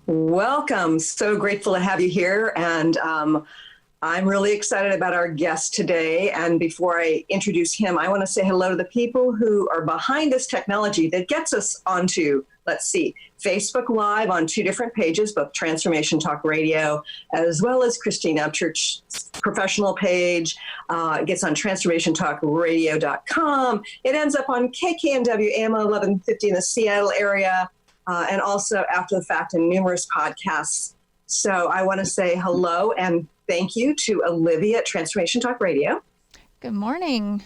Welcome. So grateful to have you here. And I'm really excited about our guest today. And before I introduce him, I want to say hello to the people who are behind this technology that gets us onto, let's see, Facebook Live on 2 different pages, both Transformation Talk Radio, as well as Christine Upchurch's professional page. It gets on transformationtalkradio.com. It ends up on KKNW AM 1150 in the Seattle area. And also after the fact in numerous podcasts. So I want to say hello and thank you to Olivia at Transformation Talk Radio. Good morning.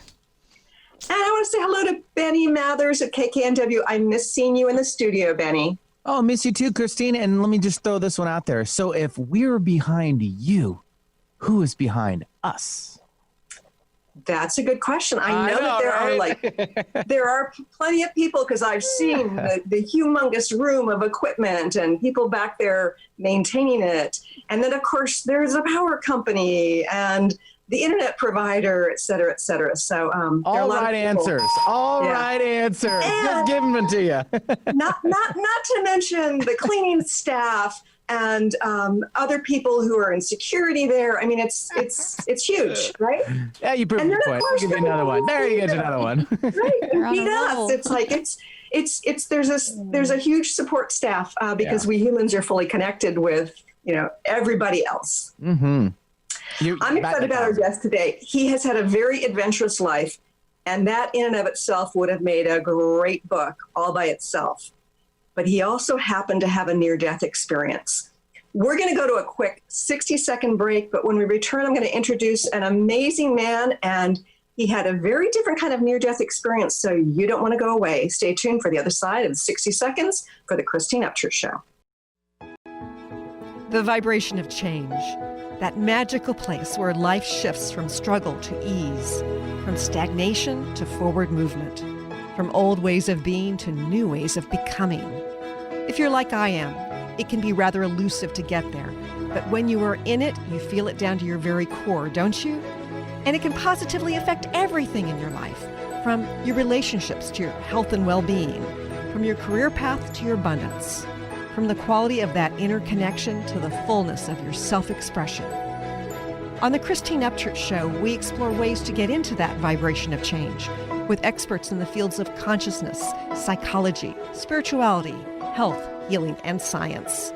And I want to say hello to Benny Mathers at KKNW. I miss seeing you in the studio, Benny. Oh, miss you too, Christine. And let me just throw this one out there. So if we're behind you, who is behind us? That's a good question. I know that there are plenty of people, because I've seen the humongous room of equipment and people back there maintaining it. And then, of course, there's a power company and the internet provider, et cetera, et cetera. So all right answers. All right answers. Just giving them to you. not to mention the cleaning staff and other people who are in security there. I mean, it's huge, right? Yeah, you proved your point. I'll give you another one. There you get another one. Right, beat us. It's like there's a huge support staff because we humans are fully connected with everybody else. Mm-hmm. I'm excited about our guest today. He has had a very adventurous life, and that in and of itself would have made a great book all by itself. But he also happened to have a near-death experience. We're going to go to a quick 60-second break, but when we return, I'm going to introduce an amazing man, and he had a very different kind of near-death experience, so you don't want to go away. Stay tuned for the other side of 60 seconds for the Christine Upchurch Show. The vibration of change, that magical place where life shifts from struggle to ease, from stagnation to forward movement, from old ways of being to new ways of becoming. If you're like I am, it can be rather elusive to get there, but when you are in it, you feel it down to your very core, don't you? And it can positively affect everything in your life, from your relationships to your health and well-being, from your career path to your abundance, from the quality of that inner connection to the fullness of your self-expression. On the Christine Upchurch Show, we explore ways to get into that vibration of change with experts in the fields of consciousness, psychology, spirituality, health, healing, and science.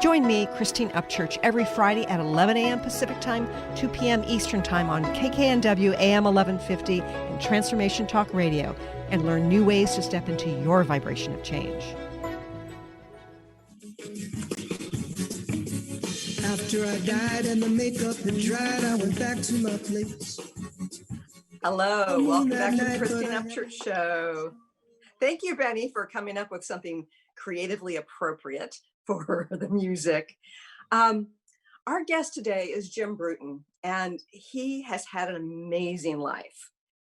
Join me, Christine Upchurch, every Friday at 11 a.m. Pacific Time, 2 p.m. Eastern Time on KKNW AM 1150 and Transformation Talk Radio, and learn new ways to step into your vibration of change. After I died and the makeup had dried, I went back to my place. Hello, welcome back to the Christine Upchurch Show. Thank you, Benny, for coming up with something creatively appropriate for the music. Our guest today is Jim Bruton, and he has had an amazing life.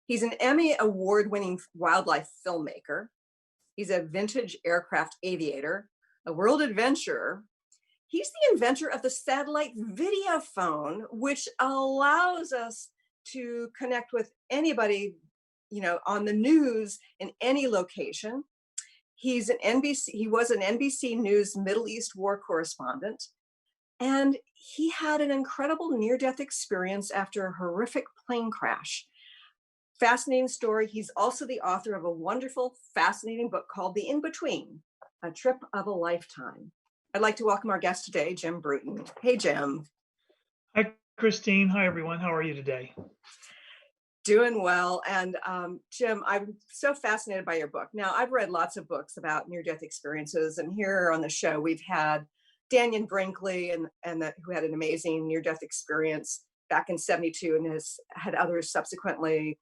He's an Emmy award-winning wildlife filmmaker. He's a vintage aircraft aviator, a world adventurer. He's the inventor of the satellite video phone, which allows us to connect with anybody, on the news in any location. He was an NBC News Middle East war correspondent, and he had an incredible near-death experience after a horrific plane crash. Fascinating story. He's also the author of a wonderful, fascinating book called The In-Between, A Trip of a Lifetime. I'd like to welcome our guest today, Jim Bruton. Hey, Jim. Hi, Christine. Hi, everyone. How are you today? Doing well. And Jim, I'm so fascinated by your book. Now, I've read lots of books about near-death experiences, and here on the show, we've had Daniel Brinkley, who had an amazing near-death experience back in '72, and has had others subsequently.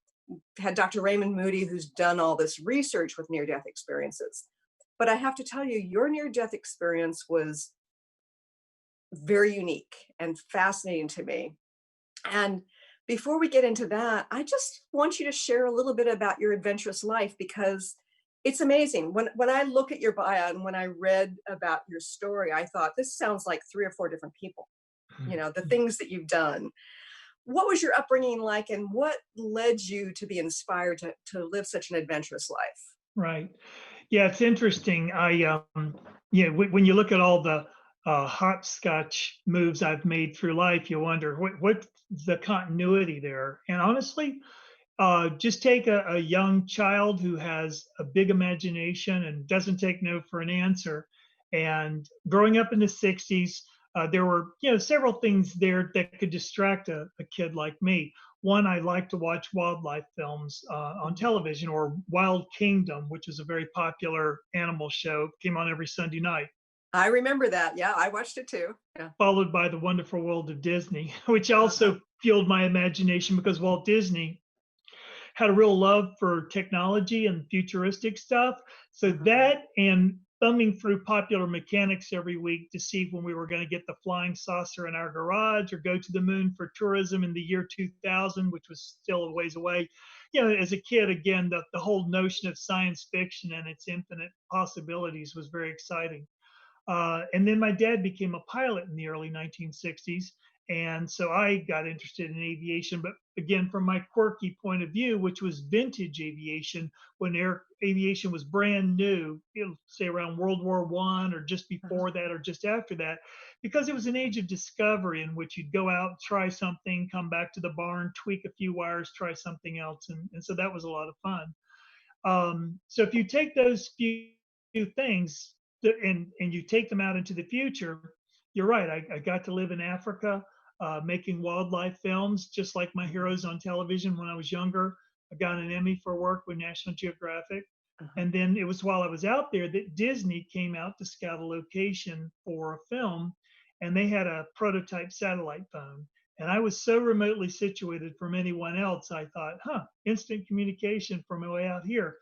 Had Dr. Raymond Moody, who's done all this research with near-death experiences. But I have to tell you, your near-death experience was very unique and fascinating to me. And before we get into that, I just want you to share a little bit about your adventurous life, because it's amazing. When I look at your bio and when I read about your story, I thought, this sounds like 3 or 4 different people, the things that you've done. what was your upbringing like, and what led you to be inspired to live such an adventurous life? Right. Yeah, it's interesting. Yeah, when you look at all the hopscotch moves I've made through life, you wonder what's the continuity there. And honestly, just take a young child who has a big imagination and doesn't take no for an answer. And growing up in the 60s, there were several things there that could distract a kid like me. One, I like to watch wildlife films on television, or Wild Kingdom, which is a very popular animal show, came on every Sunday night, I remember that. Yeah, I watched it too. Yeah. followed by The Wonderful World of Disney, which Uh-huh. also fueled my imagination because Walt Disney had a real love for technology and futuristic stuff. So Uh-huh. that, and thumbing through Popular Mechanics every week to see when we were going to get the flying saucer in our garage or go to the moon for tourism in the year 2000, which was still a ways away. As a kid, again, the whole notion of science fiction and its infinite possibilities was very exciting. And then my dad became a pilot in the early 1960s. And so I got interested in aviation, but again, from my quirky point of view, which was vintage aviation, when aviation was brand new, say around World War I, or just Uh-huh. before that, or just after that, because it was an age of discovery in which you'd go out, try something, come back to the barn, tweak a few wires, try something else. And so that was a lot of fun. So if you take those few things and you take them out into the future, you're right. I got to live in Africa, making wildlife films, just like my heroes on television when I was younger. I got an Emmy for work with National Geographic. Uh-huh. And then it was while I was out there that Disney came out to scout a location for a film, and they had a prototype satellite phone. And I was so remotely situated from anyone else, I thought, instant communication from way out here.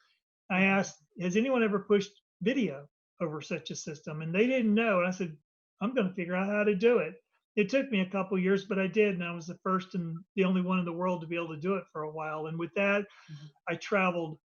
I Uh-huh. asked, has anyone ever pushed video over such a system? And they didn't know. And I said, I'm going to figure out how to do it. It took me a couple years, but I did. And I was the first and the only one in the world to be able to do it for a while. And with that, Mhm. I traveled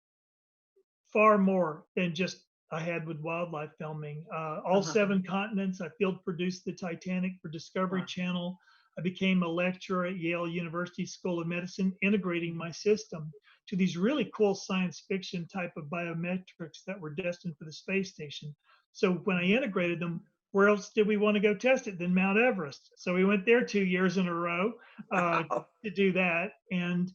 far more than just I had with wildlife filming. All Uh-huh. 7 continents. I field produced the Titanic for Discovery Wow. Channel. I became a lecturer at Yale University School of Medicine, integrating Mhm. my system to these really cool science fiction type of biometrics that were destined for the space station. So when I Mhm. integrated them, where else did we want to go test it than Mount Everest? So we went there 2 years in a row Wow. to do that. And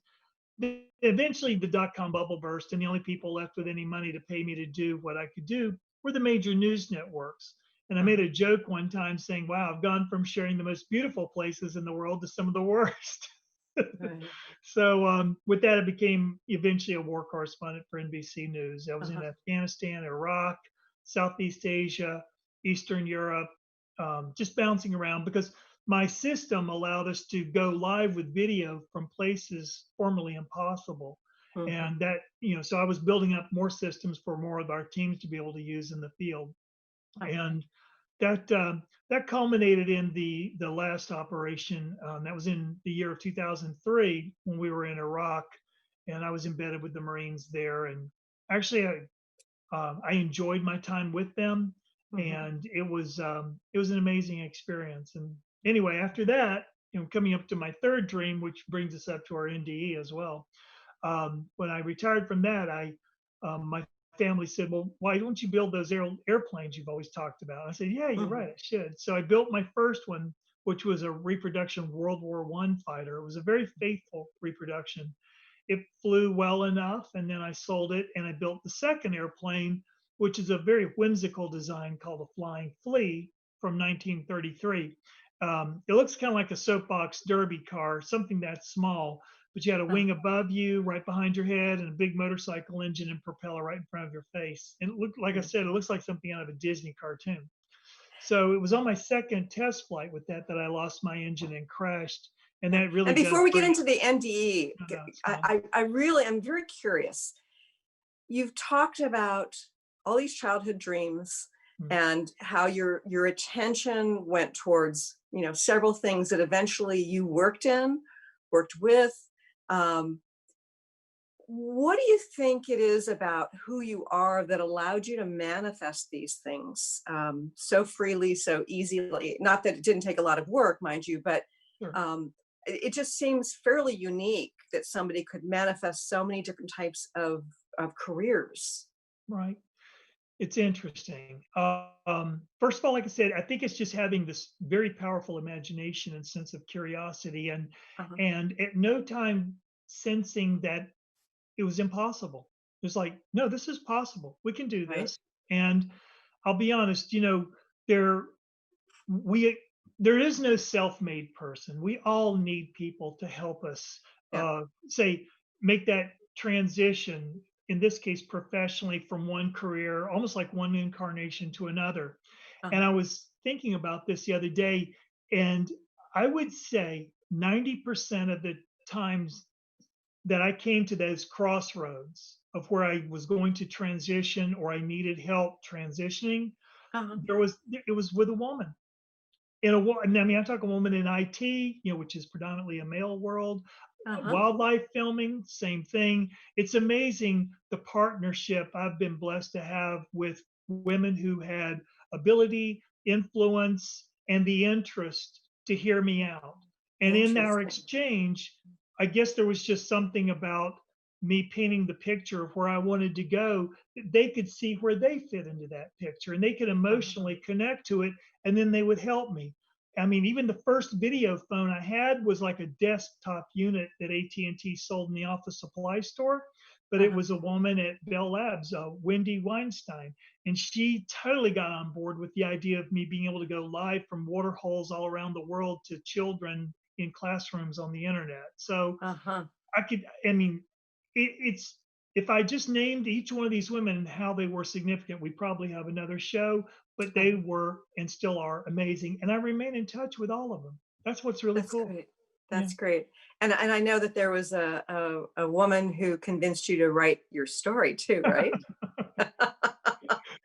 eventually the dot-com bubble burst, and the only people left with any money to pay me to do what I could do were the major news networks. And I made Uh-huh. a joke one time saying, wow, I've gone from sharing the most beautiful places in the world to some of the worst. Right. So with that, I became eventually a war correspondent for NBC News. I was in Uh-huh. Afghanistan, Iraq, Southeast Asia, Eastern Europe, just bouncing around because my system allowed us to go live with video from places formerly impossible. Mhm. And that, so I was building up more systems for more of our teams to be able to use in the field. Uh-huh. And that culminated in the last operation. That was in the year of 2003 when we were in Iraq, and I was embedded with the Marines there. And actually, I enjoyed my time with them, Mhm. and it was an amazing experience. And anyway, after that, coming up to my third dream, which brings us up to our NDE as well. When I retired from that, my family said, "Well, why don't you build those airplanes you've always talked about?" I said, "Yeah, you're Mhm. right, I should." So I built my first one, which was a reproduction World War I fighter. It was a very faithful reproduction. It flew well enough, and then I sold it, and I built the second airplane, which is a very whimsical design called a Flying Flea from 1933. It looks kind of like a soapbox derby car, something that small, but you had a Uh-huh. wing above you, right behind your head, and a big motorcycle engine and propeller right in front of your face. And it looked, like I Mhm. said, it looks like something out of a Disney cartoon. So it was on my second test flight with that I lost my engine and crashed. And Yeah. that really And does before we get bring into the NDE, up. No, it's fine. I really am very curious. You've talked about all these childhood dreams Mm. and how your attention went towards, several things that eventually you worked with. Um, what do you think it is about who you are that allowed you to manifest these things so freely, so easily? Not that it didn't take a lot of work, mind you, but Sure. um, it just seems fairly unique that somebody could manifest so many different types of careers. Right. It's interesting. First of all, like I said, I think it's just having this very powerful imagination and sense of curiosity, Uh-huh. and at no time sensing that it was impossible. It's like, no, this is possible. We can do Right. this. And I'll be honest, there we there is no self-made person. We all need people to help us, Yeah. say, make that transition, in this case professionally, from one career, almost like one incarnation to another. And Uh-huh. I was thinking about this the other day, and I would say 90% of the times that I came to those crossroads of where I was going to transition or I needed help transitioning, Uh-huh. it was with a woman. In a I mean, I'm talking a woman in IT, which is predominantly a male world. Uh-huh. Wildlife filming, same thing. It's amazing the partnership I've been blessed to have with women who had ability, influence, and the interest to hear me out. And in our Interesting. exchange, I guess there was just something about me painting the picture of where I wanted to go. They could see where they fit into that picture and they could Uh-huh. emotionally connect to it, and then they would help me. I mean, even the first video phone I had was like a desktop unit that AT&T sold in the office supply store, but it Uh-huh. was a woman at Bell Labs, Wendy Weinstein, and she totally got on board with the idea of me being able to go live from water holes all around the world to children in classrooms on the internet. So Uh-huh. I mean, it's, if I just named each one of these women and how they were significant, we'd probably have another show, but they Uh-huh. were and still are amazing. And I remain in touch with all of them. That's what's really That's cool. great. Yeah. That's great. And I know that there was a woman who convinced you to write your story too, right?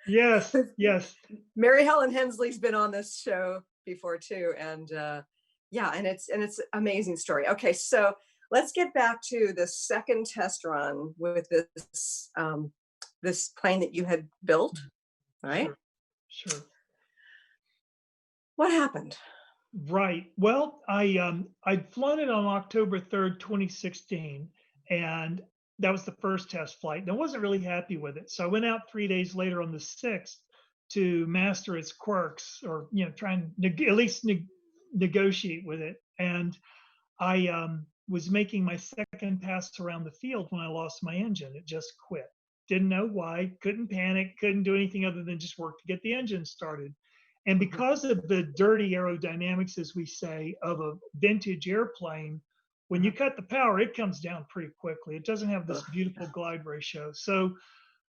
Yes. Yes. Mary Helen Hensley's been on this show before too, and yeah, and it's amazing story. Okay, so let's get back to the second test run with this plane that you had built, right? Sure. Sure. What happened? Right. Well, I'd flown it on October 3rd, 2016, and that was the first test flight. And I wasn't really happy with it. So I went out 3 days later on the 6th to master its quirks, or try and at least negotiate with it. And I was making my second pass around the field when I lost my engine. It just quit. Didn't know why. Couldn't panic. Couldn't do anything other than just work to get the engine started. And Mhm. because of the dirty aerodynamics, as we say, of a vintage airplane, when you Uh-huh. cut the power, it comes down pretty quickly. It doesn't have this Ugh, beautiful yeah. glide ratio. So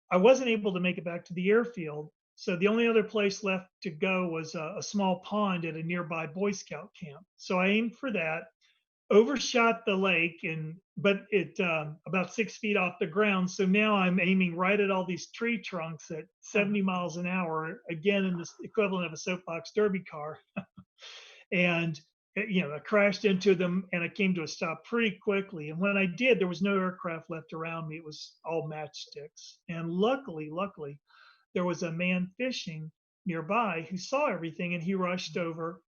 I wasn't able to make it back to the airfield. So the only other place left to go was a small pond at a nearby Boy Scout camp. So I aimed for that, overshot the lake, but it about 6 feet off the ground. So now I'm aiming right at all these tree trunks at Uh-huh. 70 miles an hour, again in the equivalent of a soapbox derby car. And I crashed into them and I came to a stop pretty quickly. And when I did, there was no aircraft left around me. It was all matchsticks. And luckily, there was a man fishing nearby who saw everything, and he rushed over.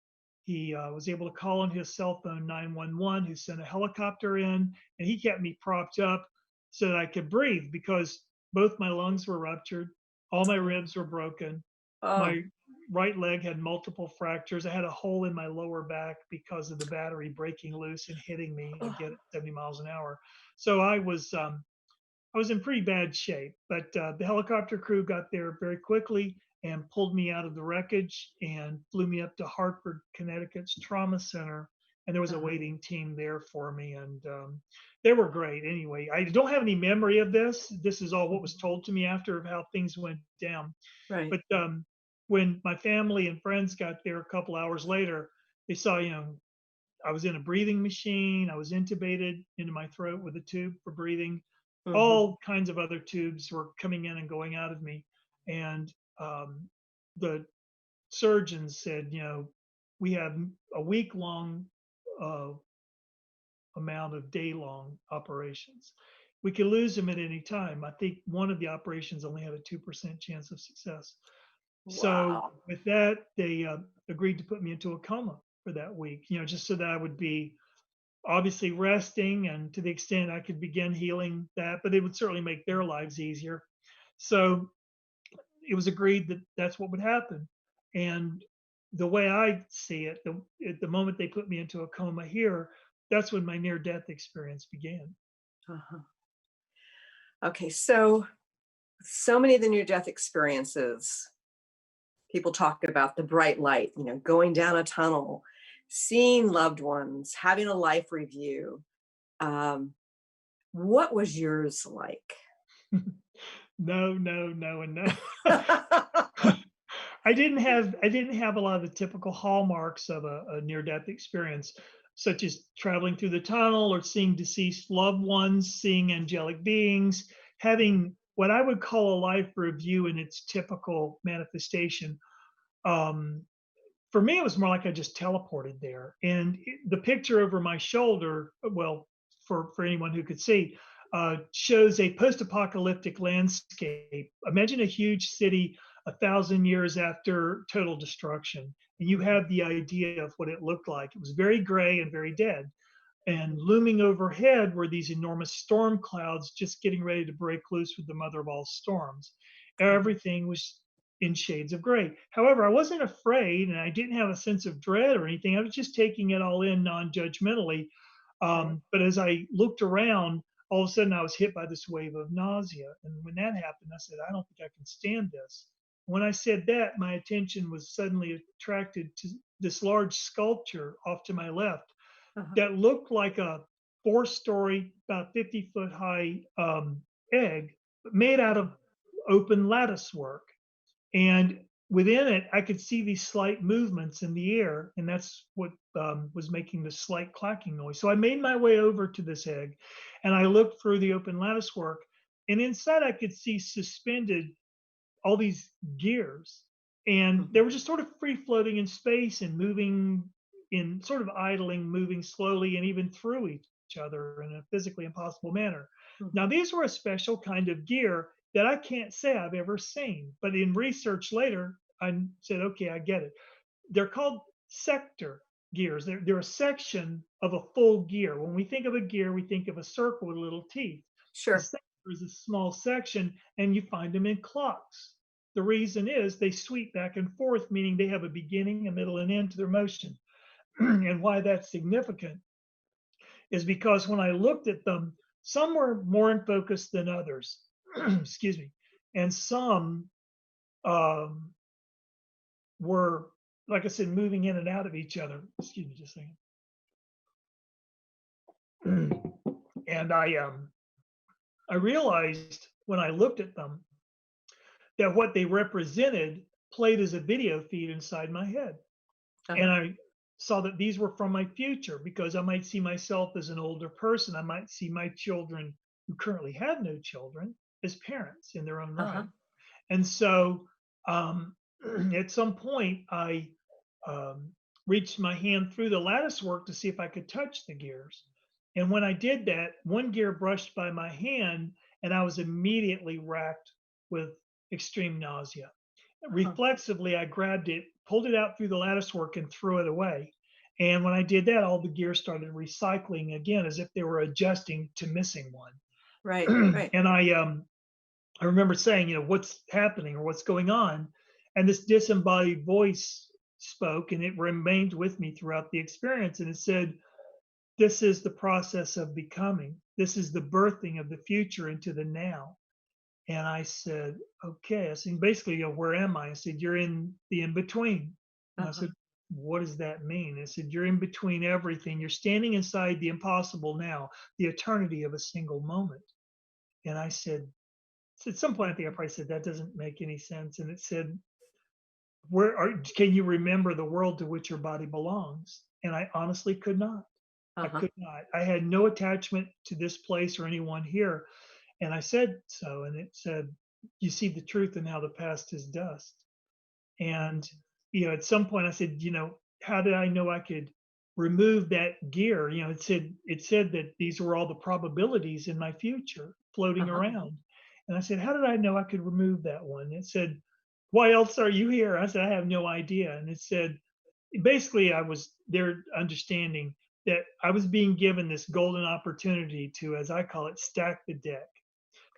He was able to call on his cell phone 911, who sent a helicopter in, and he kept me propped up so that I could breathe, because both my lungs were ruptured, all my ribs were broken, Oh, my right leg had multiple fractures. I had a hole in my lower back because of the battery breaking loose and hitting me oh, again at 70 miles an hour. So I was in pretty bad shape, but the helicopter crew got there very quickly and pulled me out of the wreckage and flew me up to Hartford, Connecticut's trauma center. And there was a uh-huh. waiting team there for me, and they were great. Anyway, I don't have any memory of this. This is all what was told to me after of how things went down. Right. But when my family and friends got there a couple hours later, they saw, I was in a breathing machine. I was intubated into my throat with a tube for breathing. Hmm. All kinds of other tubes were coming in and going out of me. And the surgeons said, we have a week long uh, amount of day long operations. We could lose him at any time. I think one of the operations only had a 2% chance of success. So Wow. with that, they agreed to put me into a coma for that week, just so that I would be obviously resting, and to the extent I could begin healing that, but it would certainly make their lives easier. So it was agreed that that's what would happen. And the way I see it, at the moment they put me into a coma here, that's when my near death experience began. Uh-huh. Okay, so many of the near-death experiences, people talk about the bright light, going down a tunnel, seeing loved ones, having a life review. What was yours like? No, no, no, and no. I didn't have a lot of the typical hallmarks of a near death experience, such as traveling through the tunnel or seeing deceased loved ones, seeing angelic beings, having what I would call a life review in its typical manifestation. Um, for me, it was more like I just teleported there. And the picture over my shoulder, well, for anyone who could see, shows a post-apocalyptic landscape. Imagine a huge city 1,000 years after total destruction, and you have the idea of what it looked like. It was very gray and very dead. And looming overhead were these enormous storm clouds just getting ready to break loose with the mother of all storms. Everything was in shades of gray. However, I wasn't afraid and I didn't have a sense of dread or anything. I was just taking it all in non-judgmentally. But as I looked around, all of a sudden I was hit by this wave of nausea. And when that happened, I said, I don't think I can stand this. When I said that, my attention was suddenly attracted to this large sculpture off to my left that looked like a 4-story, about 50-foot high egg, made out of open lattice work. And within it, I could see these slight movements in the air, and that's what was making this slight clacking noise. So I made my way over to this egg, and I looked through the open lattice work, and inside I could see suspended all these gears, and they were just sort of free floating in space and moving in sort of idling, moving slowly and even through each other in a physically impossible manner. Now, these were a special kind of gear that I can't say I've ever seen, but in research later, I said, okay, I get it. They're called sector gears. They're a section of a full gear. When we think of a gear, we think of a circle with little teeth. A Sure. sector is a small section, and you find them in clocks. The reason is they sweep back and forth, meaning they have a beginning, a middle, and end to their motion. And why that's significant is because when I looked at them, some were more in focus than others. Excuse me. And some were, like I said, moving in and out of each other. Excuse me just a second. And I realized when I looked at them that what they represented played as a video feed inside my head. And I saw that these were from my future, because I might see myself as an older person. I might see my children who currently have no children as parents in their own right. And so at some point, I reached my hand through the lattice work to see if I could touch the gears. And when I did that, one gear brushed by my hand, and I was immediately racked with extreme nausea. Reflexively, I grabbed it, pulled it out through the lattice work, and threw it away. And when I did that, all the gears started recycling again, as if they were adjusting to missing one. Right, right. And I remember saying, what's happening or what's going on? And this disembodied voice spoke, and it remained with me throughout the experience. And it said, this is the process of becoming. This is the birthing of the future into the now. And I said, okay. I said, basically, where am I? I said, you're in the in-between. And I said, what does that mean? I said, you're in between everything. You're standing inside the impossible now, the eternity of a single moment. And I said, at some point, I think I probably said, that doesn't make any sense. And it said, can you remember the world to which your body belongs? And I honestly could not. I could not. I had no attachment to this place or anyone here. And I said so, and it said, you see the truth in how the past is dust. And, at some point I said, how did I know I could remove that gear? It said that these were all the probabilities in my future floating around. And I said, how did I know I could remove that one? It said, why else are you here? I said, I have no idea. And it said, basically I was there understanding that I was being given this golden opportunity to, as I call it, stack the deck,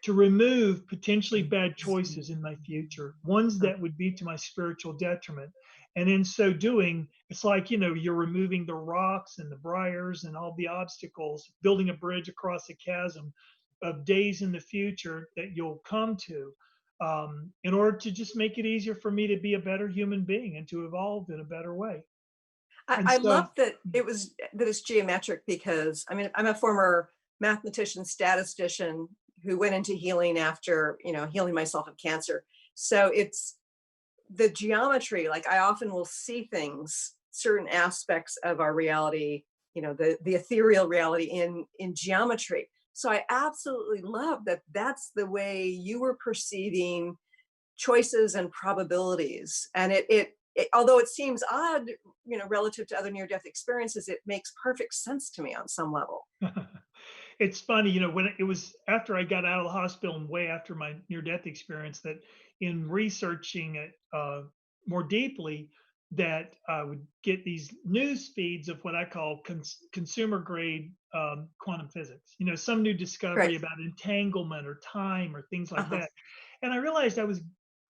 to remove potentially bad choices in my future, ones that would be to my spiritual detriment. And in so doing, it's like, you're removing the rocks and the briars and all the obstacles, building a bridge across a chasm of days in the future that you'll come to, in order to just make it easier for me to be a better human being and to evolve in a better way. And I so, love that it's geometric, because I mean, I'm a former mathematician, statistician who went into healing after, healing myself of cancer. So it's the geometry. Like, I often will see things, certain aspects of our reality, the ethereal reality in geometry. So I absolutely love that that's the way you were perceiving choices and probabilities. And it although it seems odd, relative to other near-death experiences, it makes perfect sense to me on some level. it's funny, when it was after I got out of the hospital and way after my near-death experience, that in researching it more deeply, that I would get these news feeds of what I call consumer grade quantum physics. Some new discovery Right. about entanglement or time or things like Uh-huh. that. And I realized I was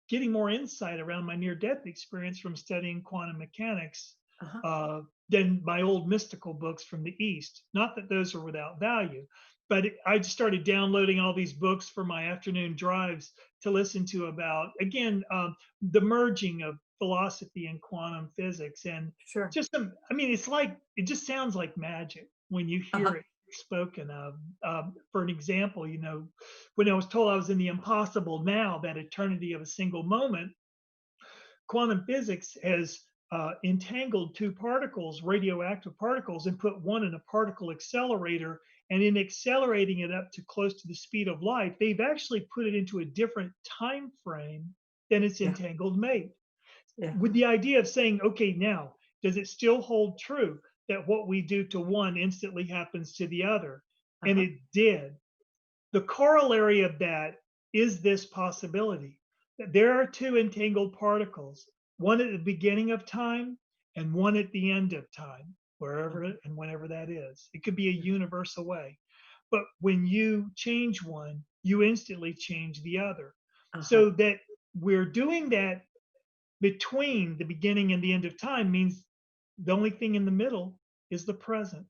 getting more insight around my near-death experience from studying quantum mechanics Uh-huh. than my old mystical books from the East. Not that those are without value, but I just started downloading all these books for my afternoon drives to listen to about, again, the merging of philosophy and quantum physics. And Sure. just it just sounds like magic when you hear Uh-huh. it spoken of. For an example, when I was told I was in the impossible now, that eternity of a single moment, quantum physics has entangled two particles, radioactive particles, and put one in a particle accelerator. And in accelerating it up to close to the speed of light, they've actually put it into a different time frame than its Yeah. entangled mate. Yeah. With the idea of saying, okay, now, does it still hold true that what we do to one instantly happens to the other? And Uh-huh. it did. The corollary of that is this possibility that there are two entangled particles, one at the beginning of time and one at the end of time, wherever and whenever that is. It could be a universe away. But when you change one, you instantly change the other. Uh-huh. So that we're doing that between the beginning and the end of time means the only thing in the middle is the present.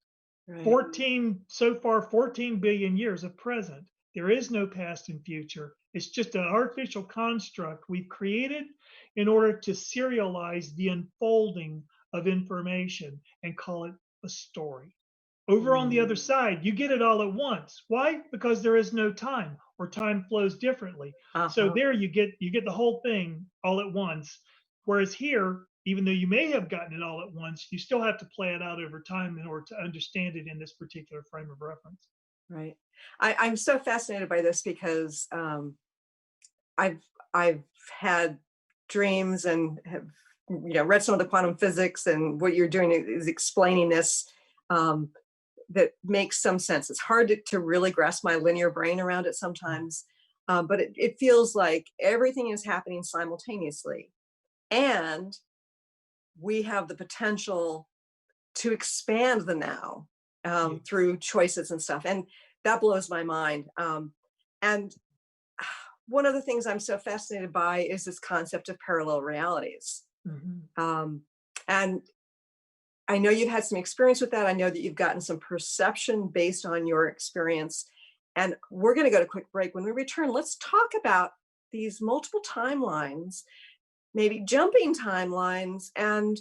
Right. 14 billion years of present. There is no past and future. It's just an artificial construct we've created in order to serialize the unfolding of information and call it a story. Over on the other side, you get it all at once. Why? Because there is no time, or time flows differently. So Uh-huh. there you get the whole thing all at once. Whereas here, even though you may have gotten it all at once, you still have to play it out over time in order to understand it in this particular frame of reference. Right. I'm so fascinated by this because I've had dreams and have read some of the quantum physics, and what you're doing is explaining this, that makes some sense. It's hard to really grasp my linear brain around it sometimes, but it feels like everything is happening simultaneously, and we have the potential to expand the now Yeah. through choices and stuff. And that blows my mind. And one of the things I'm so fascinated by is this concept of parallel realities. Mhm. And I know you've had some experience with that. I know that you've gotten some perception based on your experience. And we're going to go to a quick break. When we return, let's talk about these multiple timelines, maybe jumping timelines, and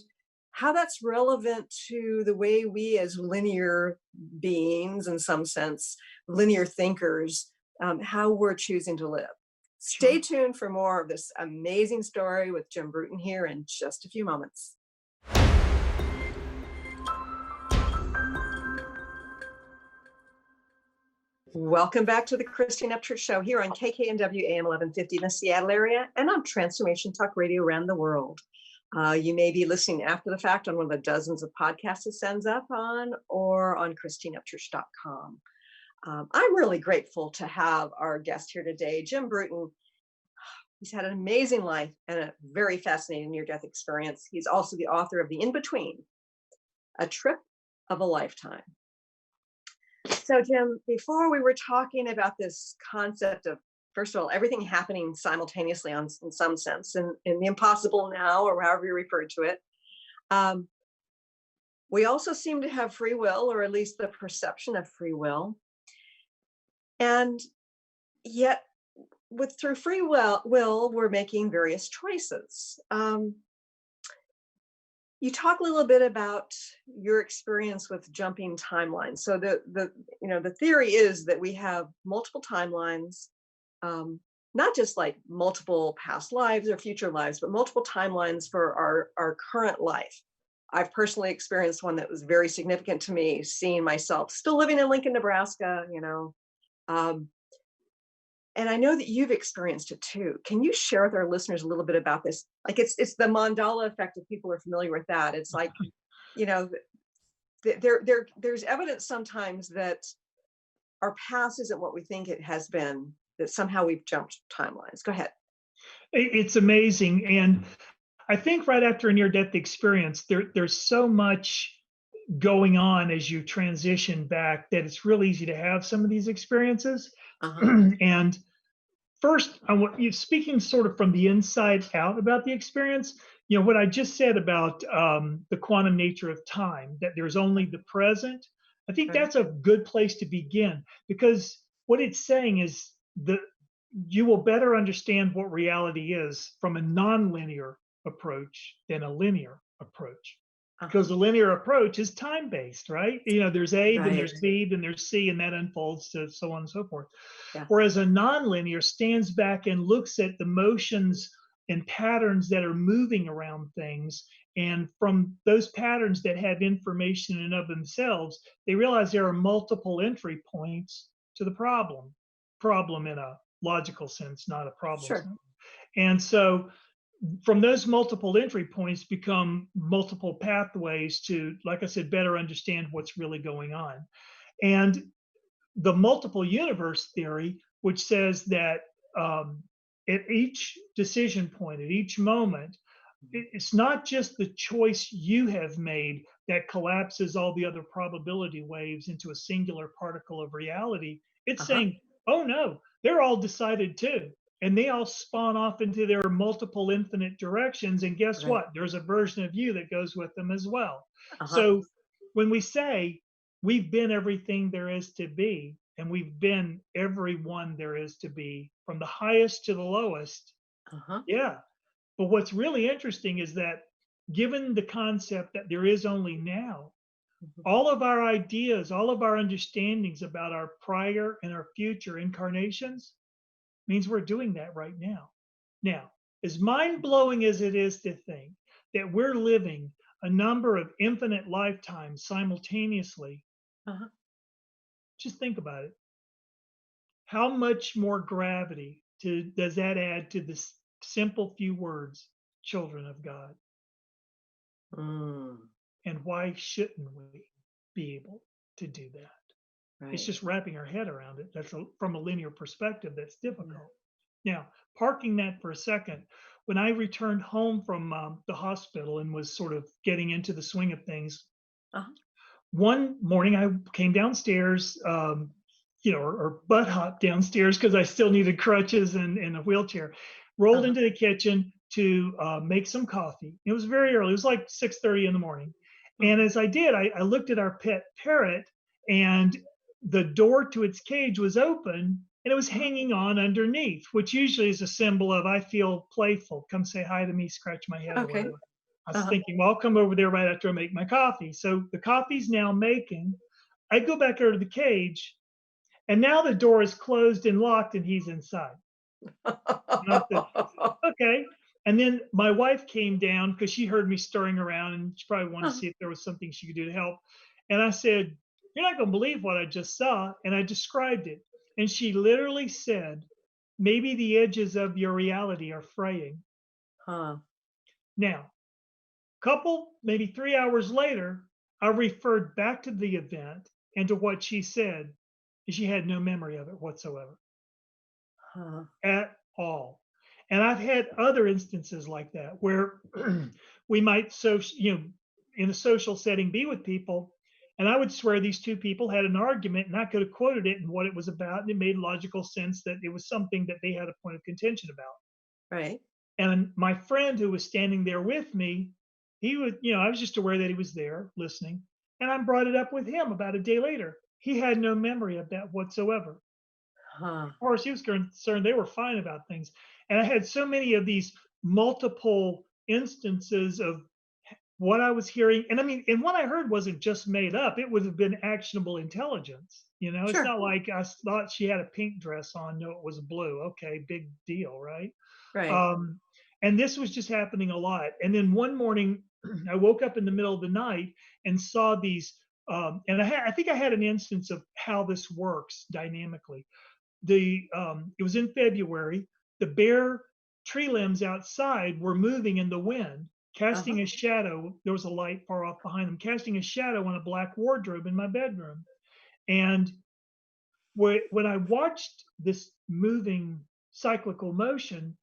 how that's relevant to the way we as linear beings, in some sense, linear thinkers, how we're choosing to live. Stay Sure. tuned for more of this amazing story with Jim Bruton here in just a few moments. Welcome back to the Christine Upchurch Show here on KKNW AM 1150 in the Seattle area and on Transformation Talk Radio around the world. You may be listening after the fact on one of the dozens of podcasts it sends up on, or on ChristineUpchurch.com. I'm really grateful to have our guest here today, Jim Bruton. He's had an amazing life and a very fascinating near-death experience. He's also the author of The In-Between, a trip of a lifetime. So, Jim, before we were talking about this concept of, first of all, everything happening simultaneously in some sense, in the impossible now, or however you refer to it. We also seem to have free will, or at least the perception of free will. And yet, through free will, we're making various choices. You talk a little bit about your experience with jumping timelines. So the theory is that we have multiple timelines, not just like multiple past lives or future lives, but multiple timelines for our current life. I've personally experienced one that was very significant to me, seeing myself still living in Lincoln, Nebraska, and I know that you've experienced it too. Can you share with our listeners a little bit about this? Like it's the mandala effect, if people are familiar with that. It's like, there's evidence sometimes that our past isn't what we think it has been, that somehow we've jumped timelines. Go ahead. It's amazing. And I think right after a near-death experience, there's so much going on as you transition back that it's real easy to have some of these experiences. And first, I want you speaking sort of from the inside out about the experience. What I just said about the quantum nature of time, that there's only the present. I think that's a good place to begin, because what it's saying is that you will better understand what reality is from a non-linear approach than a linear approach. Because the linear approach is time-based, right? There's A, then there's B, then there's C, and that unfolds to so on and so forth. Yeah. Whereas a non-linear stands back and looks at the motions and patterns that are moving around things. And from those patterns that have information in and of themselves, they realize there are multiple entry points to the problem. Problem in a logical sense, not a problem. Sure. And so from those multiple entry points become multiple pathways to, like I said, better understand what's really going on. And the multiple universe theory, which says that at each decision point, at each moment, it's not just the choice you have made that collapses all the other probability waves into a singular particle of reality. It's saying, oh no, they're all decided too. And they all spawn off into their multiple infinite directions. And guess what? There's a version of you that goes with them as well. So when we say we've been everything there is to be, and we've been everyone there is to be, from the highest to the lowest, yeah. But what's really interesting is that given the concept that there is only now, all of our ideas, all of our understandings about our prior and our future incarnations means we're doing that right now. Now, as mind-blowing as it is to think that we're living a number of infinite lifetimes simultaneously, just think about it. How much more gravity does that add to this simple few words, children of God? And why shouldn't we be able to do that? It's just wrapping our head around it. That's from a linear perspective, that's difficult. Now, parking that for a second, when I returned home from the hospital and was sort of getting into the swing of things, one morning I came downstairs, or butt hopped downstairs because I still needed crutches and a wheelchair, rolled into the kitchen to make some coffee. It was very early. It was like 6:30 in the morning. And as I did, I looked at our pet parrot, and the door to its cage was open and it was hanging on underneath, which usually is a symbol of, I feel playful. Come say hi to me, scratch my head. Okay. I was thinking, well, I'll come over there right after I make my coffee. So the coffee's now making. I go back over to the cage, and now the door is closed and locked and he's inside. Okay. And then my wife came down because she heard me stirring around and she probably wanted to see if there was something she could do to help. And I said, you're not going to believe what I just saw. And I described it. And she literally said, maybe the edges of your reality are fraying. Now, maybe 3 hours later, I referred back to the event and to what she said. And she had no memory of it whatsoever. At all. And I've had other instances like that where we might, in a social setting, be with people, And I would swear these two people had an argument, and I could have quoted it and what it was about, and it made logical sense that it was something that they had a point of contention about. Right. And my friend who was standing there with me, he was, I was just aware that he was there listening. And I brought it up with him about a day later. He had no memory of that whatsoever. Huh. As far as he was concerned, they were fine about things. And I had so many of these multiple instances of what I was hearing. And I mean, and what I heard wasn't just made up, it would have been actionable intelligence. It's Sure. not like I thought she had a pink dress on. No, it was blue. Okay, big deal, right? Right. And this was just happening a lot. And then one morning, I woke up in the middle of the night and saw these. And I think I had an instance of how this works dynamically. It was in February. The bare tree limbs outside were moving in the wind, casting Uh-huh. a shadow. There was a light far off behind them, casting a shadow on a black wardrobe in my bedroom. And when I watched this moving cyclical motion,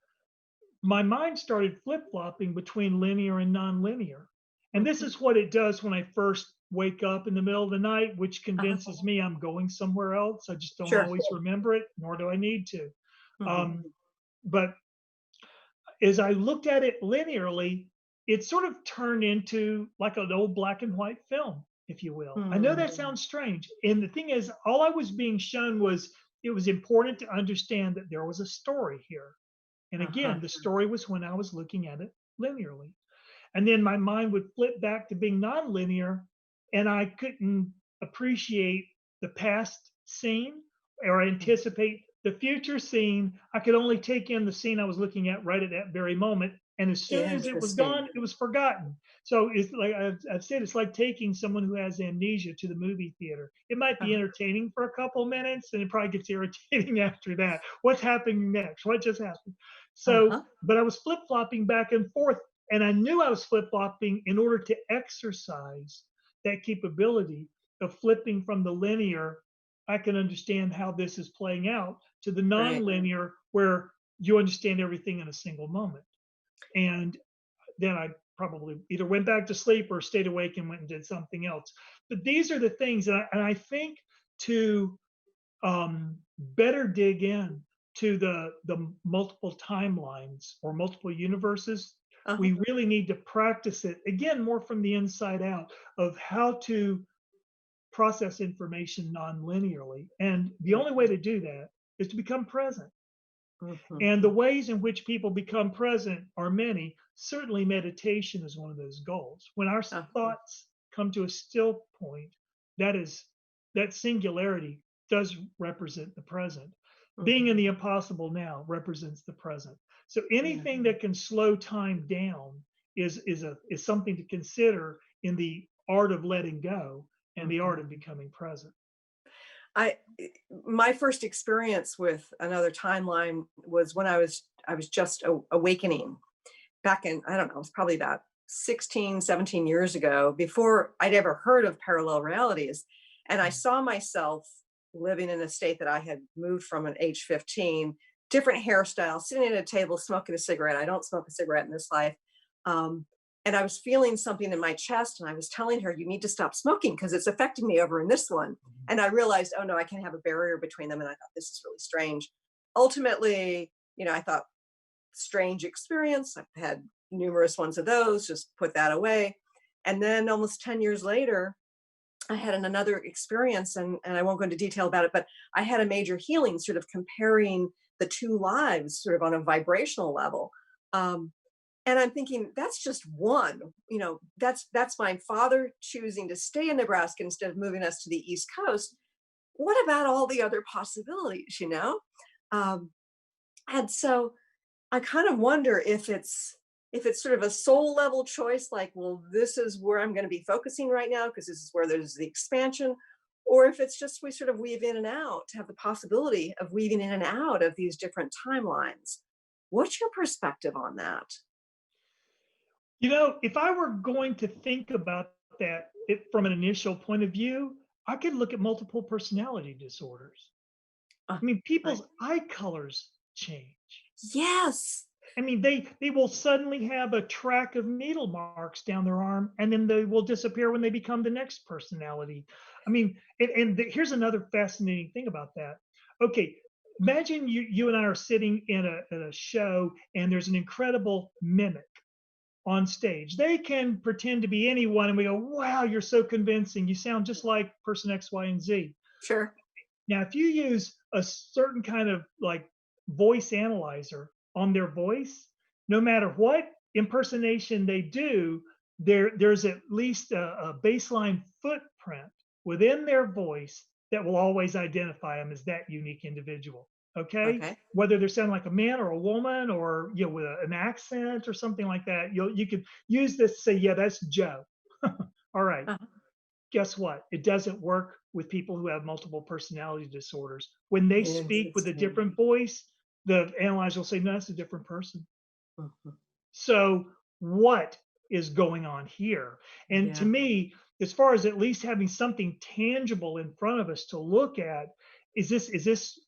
my mind started flip-flopping between linear and nonlinear. And this Mhm. is what it does when I first wake up in the middle of the night, which Uh-huh. convinces me I'm going somewhere else. I just don't Sure. always remember it, nor do I need to. Mhm. Um, but as I looked at it linearly, it sort of turned into like an old black and white film, if you will. I know that Hmm. sounds strange. And the thing is, all I was being shown was it was important to understand that there was a story here. And Uh-huh. again, the story was when I was looking at it linearly. And then my mind would flip back to being nonlinear, and I couldn't appreciate the past scene or anticipate the future scene. I could only take in the scene I was looking at right at that very moment. And as soon as it was Interesting. gone, it was forgotten. So it's like I've said, it's like taking someone who has amnesia to the movie theater. It might be Uh-huh. entertaining for a couple of minutes, and it probably gets irritating after that. What's happening next? What just happened? So, Uh-huh. but I was flip flopping back and forth, and I knew I was flip flopping in order to exercise that capability of flipping from the linear. I can understand how this is playing out to the Right. non-linear, where you understand everything in a single moment. And then I probably either went back to sleep or stayed awake and went and did something else. But these are the things, and I think to better dig in to the multiple timelines or multiple universes, Uh-huh. we really need to practice it again more from the inside out of how to process information non-linearly. And the only way to do that is to become present. Mhm. And the ways in which people become present are many. Certainly, meditation is one of those goals. When our Uh-huh. thoughts come to a still point, that is, that singularity does represent the present. Being Mhm. in the impossible now represents the present. So Yeah. anything that can slow time down is something to consider in the art of letting go and the art Mhm. of becoming present. I my first experience with another timeline was when I was just awakening back in, I don't know, it was probably about 16, 17 years ago, before I'd ever heard of parallel realities. And I saw myself living in a state that I had moved from at age 15, different hairstyle, sitting at a table, smoking a cigarette. I don't smoke a cigarette in this life. Um, and I was feeling something in my chest, and I was telling her, you need to stop smoking because it's affecting me over in this one. And I realized, oh no, I can have a barrier between them. And I thought, this is really strange. Ultimately, I thought, strange experience. I've had numerous ones of those, just put that away. And then almost 10 years later, I had another experience, and I won't go into detail about it, but I had a major healing, sort of comparing the two lives sort of on a vibrational level. Um, and I'm thinking, that's just one. That's my father choosing to stay in Nebraska instead of moving us to the East Coast. What about all the other possibilities? Um, and so I kind of wonder if it's sort of a soul level choice, like, well, this is where I'm going to be focusing right now because this is where there's the expansion, or if it's just we sort of weave in and out, to have the possibility of weaving in and out of these different timelines. What's your perspective on that? If I were going to think about that from an initial point of view, I could look at multiple personality disorders. Uh, I mean, right. people's eye colors change. Yes. I mean, they will suddenly have a track of needle marks down their arm, and then they will disappear when they become the next personality. I mean, here's another fascinating thing about that. Okay, imagine you and I are sitting in a show, and there's an incredible mimic on stage. They can pretend to be anyone, and we go, "Wow, you're so convincing. You sound just like person X, Y, and Z." Sure. Now, if you use a certain kind of like voice analyzer on their voice, no matter what impersonation they do, there's at least a baseline footprint within their voice that will always identify them as that unique individual. Okay, Okay. whether they're sounding like a man or a woman, or with an accent or something like that, you could use this to say, yeah, that's Joe. All right. Uh-huh. Guess what? It doesn't work with people who have multiple personality disorders. When they speak with a Interesting. different voice, the analyzer will say, no, that's a different person. Mhm. So, what is going on here? And to Yeah. me, as far as at least having something tangible in front of us to look at, is this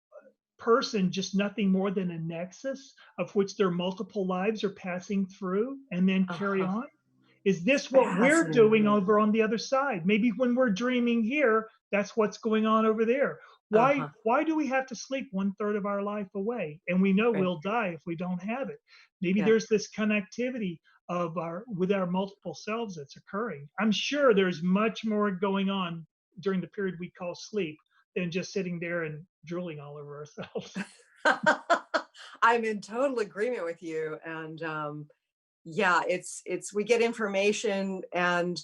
person just nothing more than a nexus of which their multiple lives are passing through and then carry Uh-huh. on? Is this what we're doing Fascinating. over on the other side? Maybe when we're dreaming here, that's what's going on over there. Why Uh-huh. why do we have to sleep one third of our life away? And we know Right. we'll die if we don't have it. Maybe Yeah. there's this connectivity of our with our multiple selves that's occurring. I'm sure there's much more going on during the period we call sleep than just sitting there and drooling all over ourselves. I'm in total agreement with you. And yeah, it's we get information, and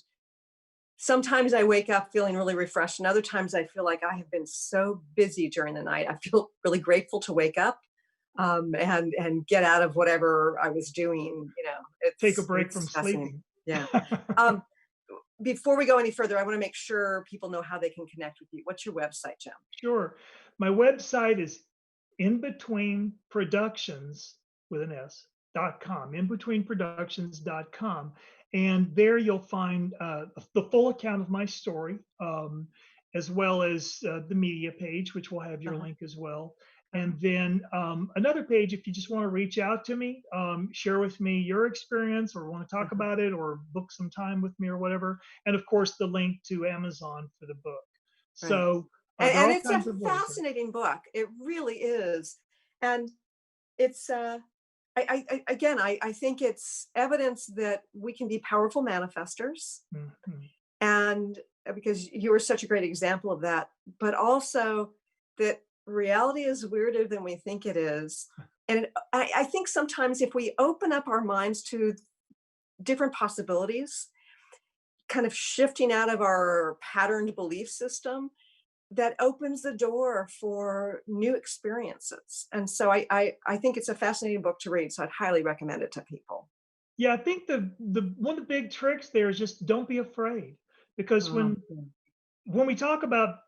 sometimes I wake up feeling really refreshed, and other times I feel like I have been so busy during the night. I feel really grateful to wake up, and get out of whatever I was doing. Take a It's break from it's fascinating. sleeping. Yeah. Um, before we go any further, I want to make sure people know how they can connect with you. What's your website, Jim? Sure. My website is inbetweenproductions with an S.com, inbetweenproductions.com. And there you'll find the full account of my story, as well as the media page, which will have your Uh-huh. link as well. Uh-huh. And then another page, if you just want to reach out to me, share with me your experience, or want to talk Uh-huh. about it, or book some time with me, or whatever. And of course, the link to Amazon for the book. Right. So there are And all it's a kinds of ways there. fascinating book. It really is. And it's again, I think it's evidence that we can be powerful manifestors, Mhm. and because you were such a great example of that, but also that reality is weirder than we think it is. And I think sometimes if we open up our minds to different possibilities, kind of shifting out of our patterned belief system, that opens the door for new experiences. And so I think it's a fascinating book to read. So I'd highly recommend it to people. Yeah, I think the one of the big tricks there is just don't be afraid, because Mhm. when we talk about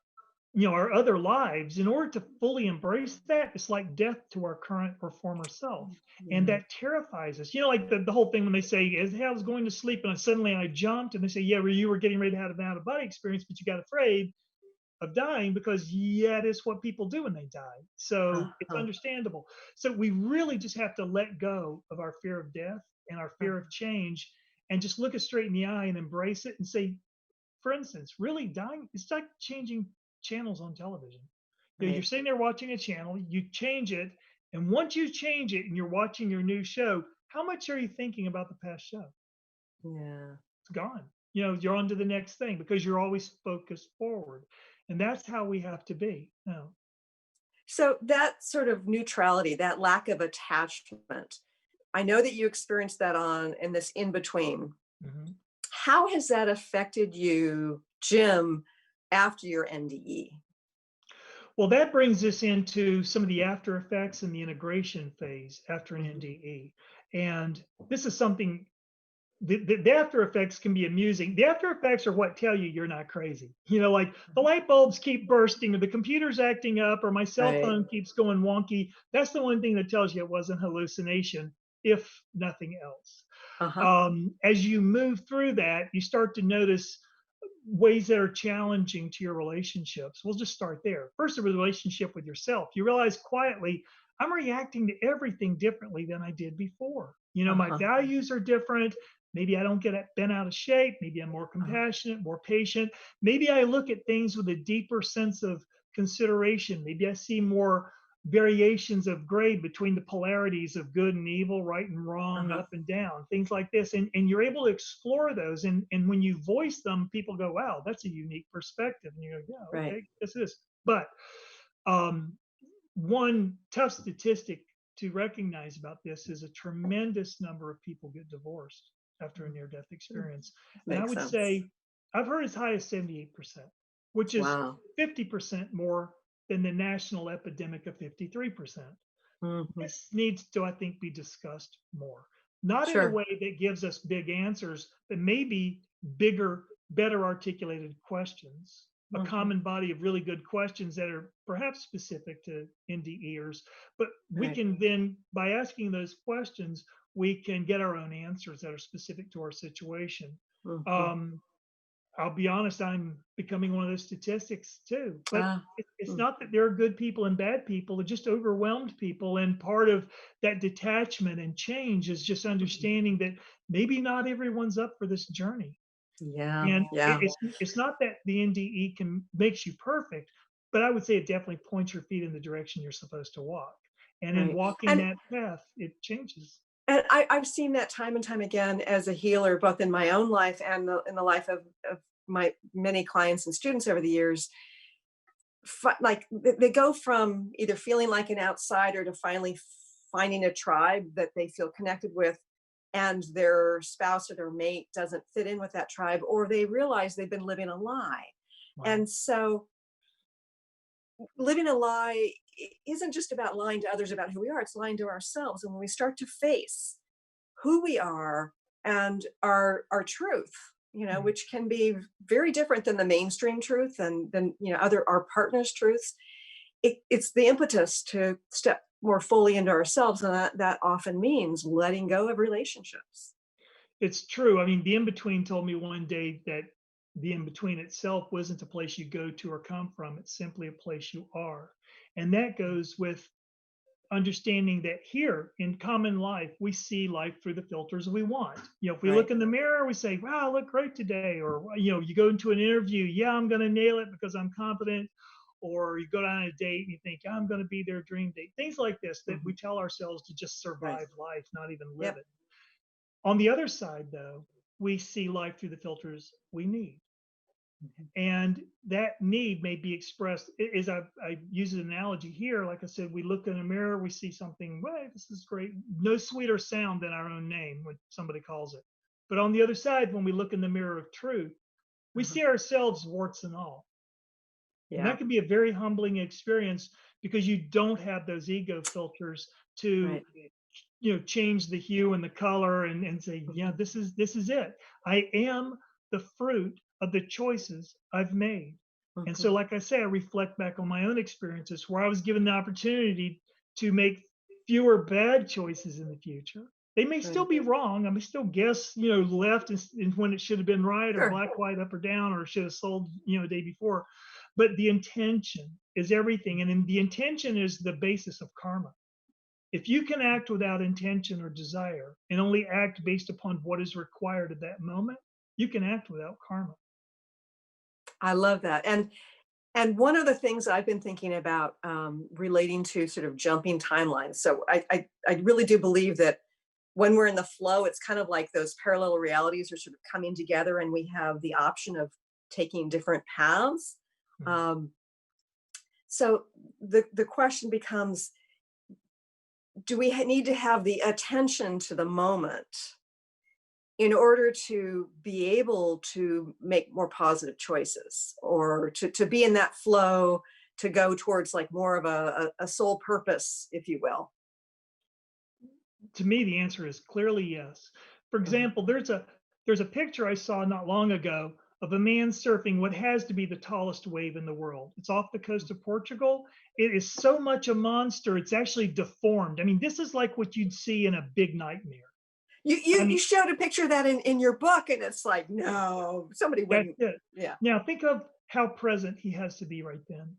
our other lives, in order to fully embrace that, it's like death to our current or former self, and Yeah. that terrifies us. Like the whole thing when they say, "As I was going to sleep and suddenly I jumped," and they say, "Yeah, well, you were getting ready to have an out of body experience, but you got afraid of dying," because yeah, it's what people do when they die. So it's Uh-huh. understandable. So we really just have to let go of our fear of death and our fear of Uh-huh. change, and just look it straight in the eye and embrace it and say, for instance, really dying, it's like changing channels on television. You're Right. sitting there watching a channel, you change it, and once you change it and you're watching your new show, how much are you thinking about the past show? Yeah. It's gone. You're on to the next thing because you're always focused forward. And that's how we have to be. So that sort of neutrality, that lack of attachment, I know that you experienced that on in this in between. Mhm. How has that affected you, Jim, after your NDE? Well, that brings us into some of the after effects and the integration phase after an Mhm. NDE. And this is something, the after effects can be amusing. The after effects are what tell you you're not crazy. Like the light bulbs keep bursting, or the computer's acting up, or my cell Right. phone keeps going wonky. That's the one thing that tells you it wasn't hallucination, if nothing else. Uh-huh. As you move through that, you start to notice ways that are challenging to your relationships. We'll just start there. First, the relationship with yourself. You realize quietly, I'm reacting to everything differently than I did before. You know, my values are different. Maybe I don't get bent out of shape. Maybe I'm more compassionate, more patient. Maybe I look at things with a deeper sense of consideration. Maybe I see more variations of gray between the polarities of good and evil, right and wrong, up and down, things like this. And you're able to explore those. And when you voice them, people go, wow, that's a unique perspective. And you go, yeah, okay, this is. But one tough statistic to recognize about this is a tremendous number of people get divorced after a near-death experience. And I would say, I've heard as high as 78%, which is 50% more than the national epidemic of 53%. This needs to, I think, be discussed more. Not in a way that gives us big answers, but maybe bigger, better articulated questions, a common body of really good questions that are perhaps specific to NDEers. But we can then, by asking those questions, we can get our own answers that are specific to our situation. I'll be honest, I'm becoming one of those statistics too. But it's not that there are good people and bad people, they're just overwhelmed people. And part of that detachment and change is just understanding that maybe not everyone's up for this journey. And it's not that the NDE makes you perfect, but I would say it definitely points your feet in the direction you're supposed to walk. And in walking that path, it changes. And I've seen that time and time again as a healer, both in my own life and in the life of my many clients and students over the years. Like they go from either feeling like an outsider to finally finding a tribe that they feel connected with, and their spouse or their mate doesn't fit in with that tribe, or they realize they've been living a lie. And so living a lie isn't just about lying to others about who we are, it's lying to ourselves. And when we start to face who we are and our truth, you know, which can be very different than the mainstream truth and than, you know, our partner's truths, it's the impetus to step more fully into ourselves. And that often means letting go of relationships. It's true. I mean, the in-between told me one day that the in-between itself wasn't a place you go to or come from. It's simply a place you are. And that goes with understanding that here in common life, we see life through the filters we want. You know, if we look in the mirror, we say, wow, I look great today. Or, you know, you go into an interview, yeah, I'm going to nail it because I'm confident. Or you go down a date and you think, I'm going to be their dream date. Things like this that we tell ourselves to just survive life, not even live it. On the other side, though, we see life through the filters we need. And that need may be expressed, as I use an analogy here, like I said, we look in a mirror, we see something, well, this is great. No sweeter sound than our own name when somebody calls it. But on the other side, when we look in the mirror of truth, we see ourselves warts and all. And that can be a very humbling experience because you don't have those ego filters to you know, change the hue and the color and say, yeah, this is it. I am the fruit of the choices I've made. And so, like I say, I reflect back on my own experiences where I was given the opportunity to make fewer bad choices in the future. They may still be wrong. I may still guess, you know, left and when it should have been right, or black, white, up or down, or should have sold, you know, the day before. But the intention is everything. And then the intention is the basis of karma. If you can act without intention or desire and only act based upon what is required at that moment, you can act without karma. I love that. And one of the things I've been thinking about relating to sort of jumping timelines. So I really do believe that when we're in the flow, it's kind of like those parallel realities are sort of coming together and we have the option of taking different paths. So the question becomes, do we need to have the attention to the moment in order to be able to make more positive choices, or to be in that flow, to go towards like more of a soul purpose, if you will? To me, the answer is clearly yes. For example, there's a picture I saw not long ago of a man surfing what has to be the tallest wave in the world. It's off the coast of Portugal. It is so much a monster, it's actually deformed. I mean, this is like what you'd see in a big nightmare. You showed a picture of that in your book, and it's like, no, somebody That's wouldn't. it. Yeah. Now think of how present he has to be right then.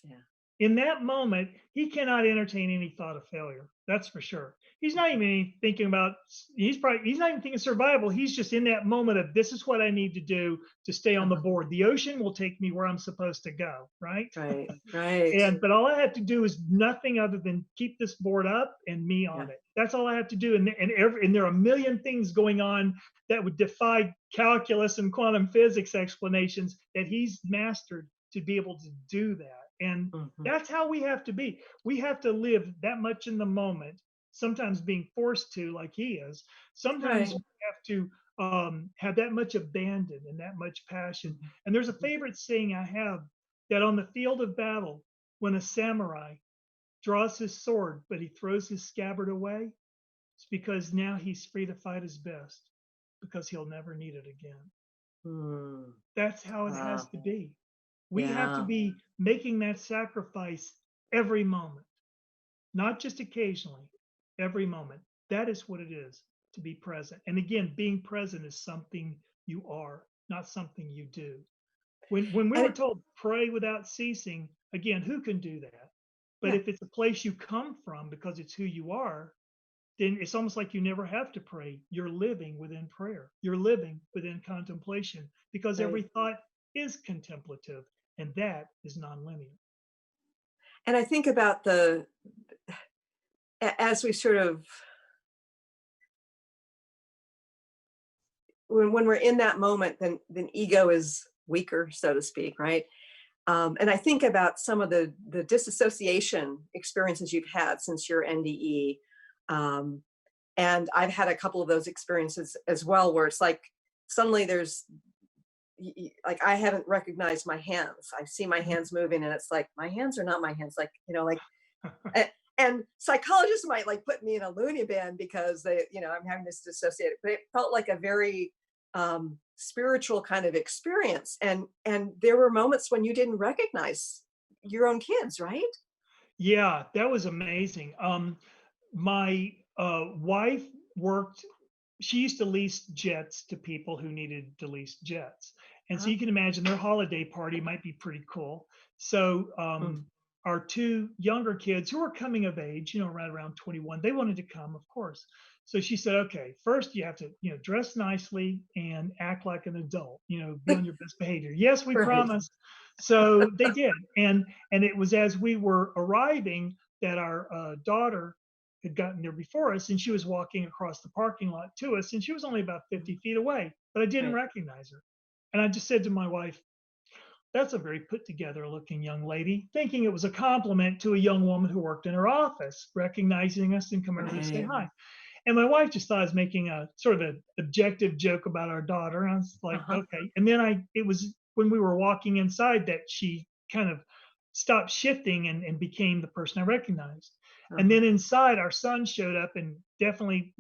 Yeah. In that moment, he cannot entertain any thought of failure. That's for sure. He's not even thinking about, he's not even thinking survival. He's just in that moment of, this is what I need to do to stay on the board. The ocean will take me where I'm supposed to go, right? Right. Right. But all I have to do is nothing other than keep this board up and me on it. That's all I have to do. And there are a million things going on that would defy calculus and quantum physics explanations that he's mastered to be able to do that. And that's how we have to be. We have to live that much in the moment, sometimes being forced to, like he is. Sometimes we have to have that much abandon and that much passion. And there's a favorite saying I have, that on the field of battle, when a samurai draws his sword, but he throws his scabbard away, it's because now he's free to fight his best, because he'll never need it again. That's how it has to be. We have to be making that sacrifice every moment, not just occasionally, every moment. That is what it is to be present. And again, being present is something you are, not something you do. When we were told pray without ceasing, again, who can do that? But if it's a place you come from because it's who you are, then it's almost like you never have to pray. You're living within prayer. You're living within contemplation, because every thought is contemplative, and that is nonlinear. And I think about as we sort of, when we're in that moment, then ego is weaker, so to speak, right? And I think about some of the disassociation experiences you've had since your NDE. And I've had a couple of those experiences as well, where it's like, suddenly there's, like, I haven't recognized my hands. I see my hands moving, and it's like, my hands are not my hands. Like, like, and psychologists might like put me in a loony bin because I'm having this dissociated, but it felt like a very spiritual kind of experience. And there were moments when you didn't recognize your own kids, right? Yeah, that was amazing. My wife worked, she used to lease jets to people who needed to lease jets. And so you can imagine their holiday party might be pretty cool. So our two younger kids who were coming of age, right around 21, they wanted to come, of course. So she said, okay, first you have to, dress nicely and act like an adult, be on your best behavior. Yes, we promise. So they did. And it was as we were arriving that our daughter had gotten there before us, and she was walking across the parking lot to us, and she was only about 50 feet away, but I didn't recognize her. And I just said to my wife, that's a very put together looking young lady, thinking it was a compliment to a young woman who worked in her office, recognizing us and coming over to say hi. And my wife just thought I was making a sort of an objective joke about our daughter. And I was like, okay. And then it was when we were walking inside that she kind of stopped shifting and became the person I recognized. And then inside, our son showed up, and definitely,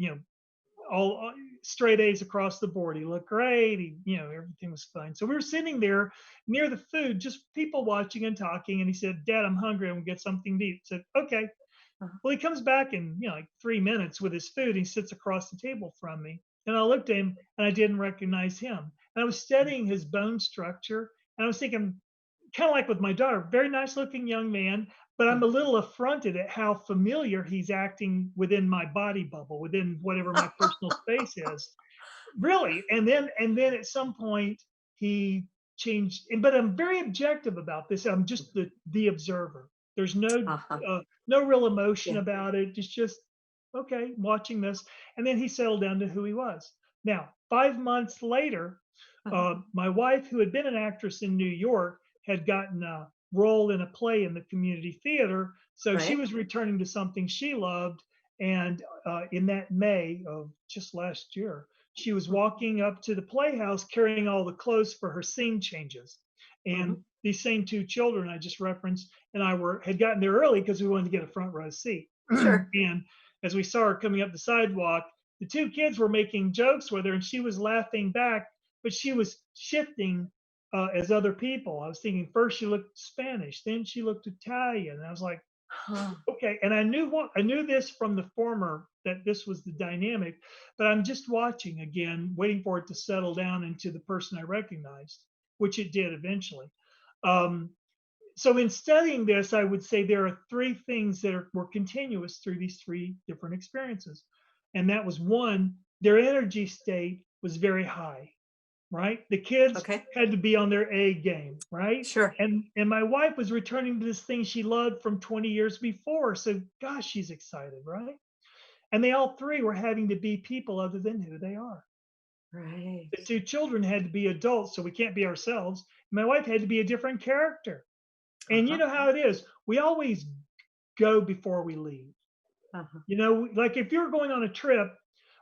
all straight A's across the board. He looked great. Everything was fine. So we were sitting there near the food, just people watching and talking. And he said, Dad, I'm hungry. I'm gonna get something to eat. I said, okay. Well, he comes back in, like 3 minutes with his food. He sits across the table from me. And I looked at him, and I didn't recognize him. And I was studying his bone structure. And I was thinking, kind of like with my daughter, very nice looking young man, but I'm a little affronted at how familiar he's acting within my body bubble, within whatever my personal space is. Really. And then at some point he changed, but I'm very objective about this. I'm just the observer. There's no real emotion about it. It's just, okay, watching this. And then he settled down to who he was. Now, 5 months later, my wife, who had been an actress in New York, had gotten a role in a play in the community theater. So she was returning to something she loved. And in that May of just last year, she was walking up to the playhouse carrying all the clothes for her scene changes. And these same two children I just referenced and I had gotten there early because we wanted to get a front row seat. And as we saw her coming up the sidewalk, the two kids were making jokes with her, and she was laughing back, but she was shifting as other people. I was thinking first she looked Spanish, then she looked Italian. And I was like, Huh. Okay, and I knew this from the former, that this was the dynamic, but I'm just watching again, waiting for it to settle down into the person I recognized, which it did eventually. Um, so in studying this, I would say there are three things that were continuous through these three different experiences. And that was one, their energy state was very high, right? The kids Okay. had to be on their A game, right? Sure. And my wife was returning to this thing she loved from 20 years before. So gosh, she's excited, right? And they all three were having to be people other than who they are. Right. The two children had to be adults, so we can't be ourselves. My wife had to be a different character. And you Uh-huh. know how it is. We always go before we leave. Uh-huh. You know, like if you're going on a trip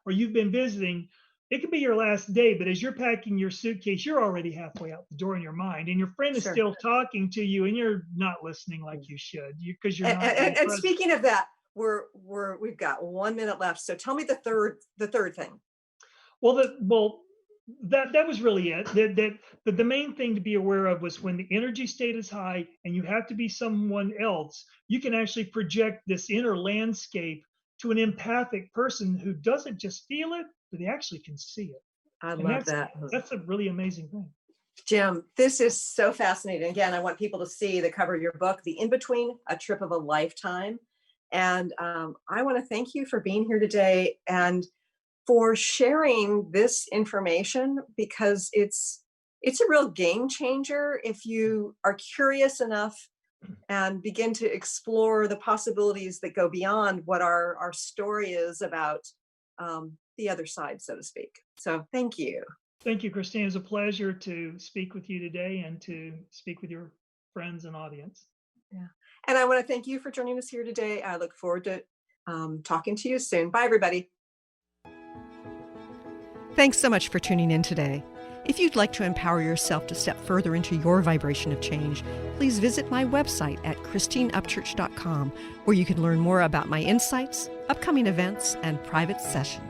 or you've been visiting, it could be your last day, but as you're packing your suitcase, you're already halfway out the door in your mind, and your friend is Sure. still talking to you, and you're not listening like you should, because you're not. And speaking of that, we've got 1 minute left. So tell me the third thing. That was really it. The main thing to be aware of was when the energy state is high and you have to be someone else, you can actually project this inner landscape to an empathic person who doesn't just feel it, but they actually can see it. I And love that. That's a really amazing thing. Jim, this is so fascinating. Again, I want people to see the cover of your book, The In-Between, A Trip of a Lifetime. And I want to thank you for being here today and for sharing this information, because it's a real game changer if you are curious enough and begin to explore the possibilities that go beyond what our story is about, the other side, so to speak. So thank you. Thank you, Christine. It was a pleasure to speak with you today and to speak with your friends and audience. Yeah. And I want to thank you for joining us here today. I look forward to talking to you soon. Bye, everybody. Thanks so much for tuning in today. If you'd like to empower yourself to step further into your vibration of change, please visit my website at christineupchurch.com, where you can learn more about my insights, upcoming events, and private sessions.